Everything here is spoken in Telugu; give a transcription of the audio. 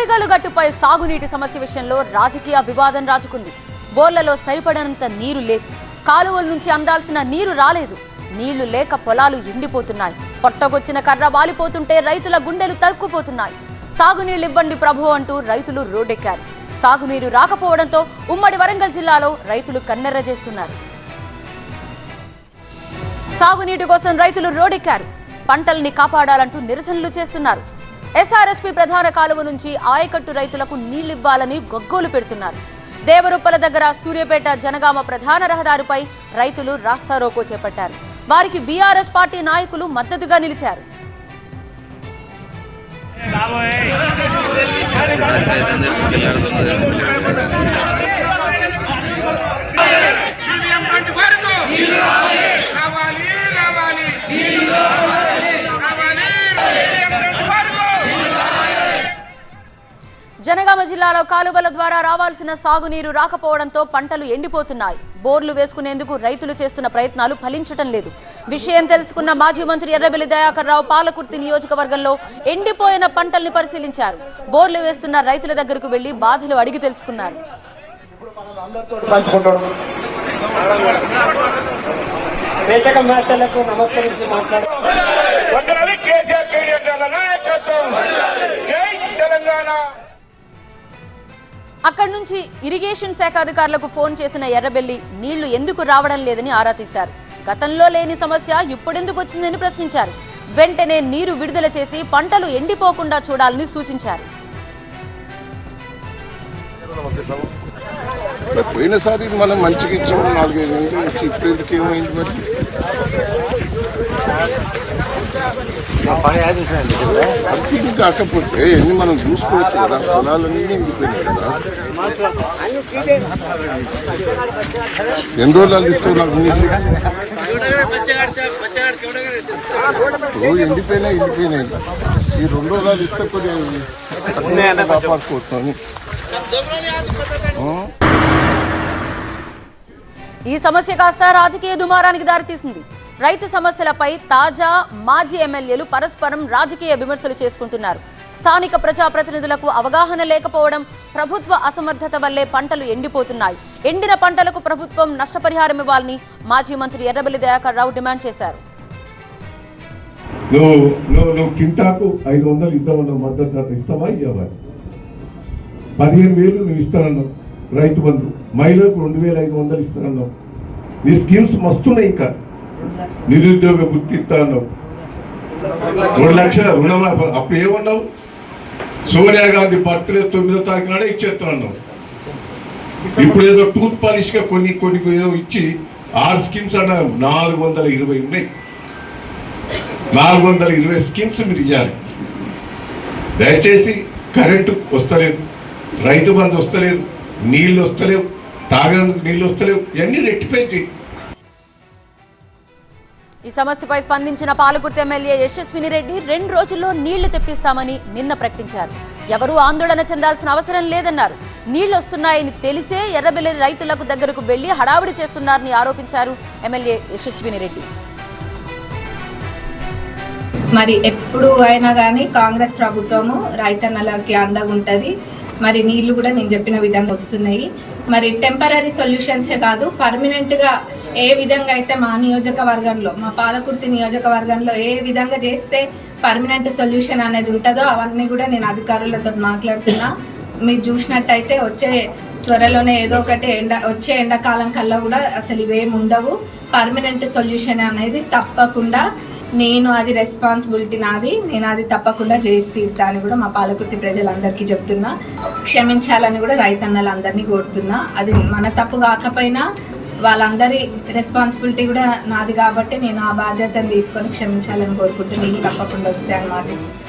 మునగలు గట్టుపై సాగునీటి సమస్య విషయంలో రాజకీయ వివాదం రాజుకుంది. బోర్లలో సరిపడనంత నీరు లేదు, కాలువల నుంచి అందాల్సిన నీరు రాలేదు, నీళ్లు లేక పొలాలు ఎండిపోతున్నాయి. పొట్టగొచ్చిన కర్ర వాలిపోతుంటే రైతుల గుండెలు తరుక్కుపోతున్నాయి. సాగునీళ్లు ఇవ్వండి ప్రభు అంటూ రైతులు రోడ్డెక్కారు. సాగునీరు రాకపోవడంతో ఉమ్మడి వరంగల్ జిల్లాలో రైతులు కన్నెర్ర చేస్తున్నారు. సాగునీటి కోసం రైతులు రోడ్డెక్కారు. పంటల్ని కాపాడాలంటూ నిరసనలు చేస్తున్నారు. ఎస్ఆర్ఎస్పీ ప్రధాన కాలువ నుంచి ఆయకట్టు రైతులకు నీళ్లివ్వాలని గగ్గోలు పెడుతున్నారు. దేవరుప్పల దగ్గర సూర్యాపేట జనగామ ప్రధాన రహదారిపై రైతులు రాస్తారోకో చేపట్టారు. వారికి బీఆర్ఎస్ పార్టీ నాయకులు మద్దతుగా నిలిచారు. జనగామ జిల్లాలో కాలువల ద్వారా రావాల్సిన సాగునీరు రాకపోవడంతో పంటలు ఎండిపోతున్నాయి. బోర్లు వేసుకునేందుకు రైతులు చేస్తున్న ప్రయత్నాలు ఫలించటం లేదు. విషయం తెలుసుకున్న మాజీ మంత్రి ఎర్రబెల్లి దయాకర్ రావు పాలకుర్తి నియోజకవర్గంలో ఎండిపోయిన పంటల్ని పరిశీలించారు. బోర్లు వేస్తున్న రైతుల దగ్గరకు వెళ్లి బాధలు అడిగి తెలుసుకున్నారు. అక్కడి నుంచి ఇరిగేషన్ శాఖ అధికారులకు ఫోన్ చేసిన ఎర్రబెల్లి నీళ్లు ఎందుకు రావడం లేదని ఆరా తీశారు. గతంలో లేని సమస్య ఇప్పుడెందుకు వచ్చిందని ప్రశ్నించారు. వెంటనే నీరు విడుదల చేసి పంటలు ఎండిపోకుండా చూడాలని సూచించారు. పోయినసారి మనం మంచిగా ఇచ్చాము, 4-5 నెలలు వచ్చి ఇప్పటికి ఏమైంది మరి? అర్థం కాకపోతే ఎన్ని మనం చూసుకోవచ్చు కదా, పొలాలన్నీ ఎండిపోయినాయి కదా. ఎన్ని రోజులు ఇస్తావు నాకు నీళ్ళు? ఎండిపోయినాయి ఈ 2 రోజులు ఇస్తే కొద్దిగా కాపాడుకోవచ్చు అని. ఈ సమస్య కాస్త రాజకీయ దుమారానికి దారితీసింది. రైతు సమస్యలపై తాజా మాజీ ఎమ్మెల్యేలు పరస్పరం రాజకీయ విమర్శలు చేసుకుంటున్నారు. స్థానిక ప్రజాప్రతినిధులకు అవగాహన లేకపోవడం, ప్రభుత్వ అసమర్థత వల్లే పంటలు ఎండిపోతున్నాయి. ఎండిన పంటలకు ప్రభుత్వం నష్టపరిహారం ఇవ్వాలని మాజీ మంత్రి ఎర్రబెల్లి దయాకర్ రావు డిమాండ్ చేశారు. నువ్వు కింటాకు 500 ఇద్దామన్నావు, మద్దతు ధర ఇస్తావా? ఇవ్వాలి. 15,000 నువ్వు ఇస్తానన్నావు. రైతు బంధు మహిళలకు 2,500 ఇస్తానన్నావు. నీ స్కీమ్స్ మస్తున్నాయి. ఇంకా నిరుద్యోగ వృత్తి ఇస్తా అన్నావు. 2 లక్షల రుణమాఫీ అప్పుడు ఏమన్నావు? సోనియా గాంధీ బర్త్డే 9వ తారీఖు నాడే ఇచ్చేస్తానన్నావు. ఇప్పుడు ఏదో టూత్ పాలిష్ గా కొన్ని ఏదో ఇచ్చి 6 స్కీమ్స్ అన్న 420 ఉన్నాయి. 420 స్కీమ్స్ మీరు ఇవ్వాలి. దయచేసి కరెంటు వస్తలేదు, రైతు బంధు వస్తలేదు, నీళ్లు వస్తలేవు, తాగేందుకు నీళ్లు వస్తలేవు, ఇవన్నీ రెక్టిఫై చేయి. ఈ సమస్యపై స్పందించిన పాలకుర్తి ఎమ్మెల్యే యశస్విని రెడ్డి 2 రోజుల్లో నీళ్లు తెప్పిస్తామని నిన్న ప్రకటించారు. ఎవరూ ఆందోళన చెందాల్సిన అవసరం లేదన్నారు. నీళ్లు వస్తున్నాయని తెలిసే ఎర్రబెల్లి రైతులకు దగ్గరకు వెళ్లి హడావుడి చేస్తున్నారని ఆరోపించారు ఎమ్మెల్యే యశస్విని రెడ్డి. మరి ఎప్పుడు అయినా కానీ కాంగ్రెస్ ప్రభుత్వము రైతన్నలకి అండగా ఉంటుంది. మరి నీళ్లు కూడా నేను చెప్పిన విధంగా వస్తున్నాయి. మరి టెంపరీ సొల్యూషన్సే కాదు, పర్మనెంట్గా ఏ విధంగా అయితే మా నియోజకవర్గంలో, మా పాలకుర్తి నియోజకవర్గంలో ఏ విధంగా చేస్తే పర్మనెంట్ సొల్యూషన్ అనేది ఉంటుందో అవన్నీ కూడా నేను అధికారులతో మాట్లాడుతున్నా. మీరు చూసినట్టయితే త్వరలోనే ఏదో ఒకటి వచ్చే ఎండాకాలం కల్లా కూడా అసలు ఇవేమి ఉండవు. పర్మనెంట్ సొల్యూషన్ అనేది తప్పకుండా నేను అది రెస్పాన్సిబిలిటీ నాది, నేను అది తప్పకుండా చేసి తీరుతా అని కూడా మా పాలకుర్తి ప్రజలందరికీ చెప్తున్నా. క్షమించాలని కూడా రైతన్నలందరినీ కోరుతున్నా. అది మన తప్పు కాకపోయినా వాళ్ళందరి రెస్పాన్సిబిలిటీ కూడా నాది కాబట్టి నేను ఆ బాధ్యతను తీసుకొని క్షమించాలని కోరుకుంటూ నీళ్ళు తప్పకుండా వస్తాయని మాటిస్తున్నాను.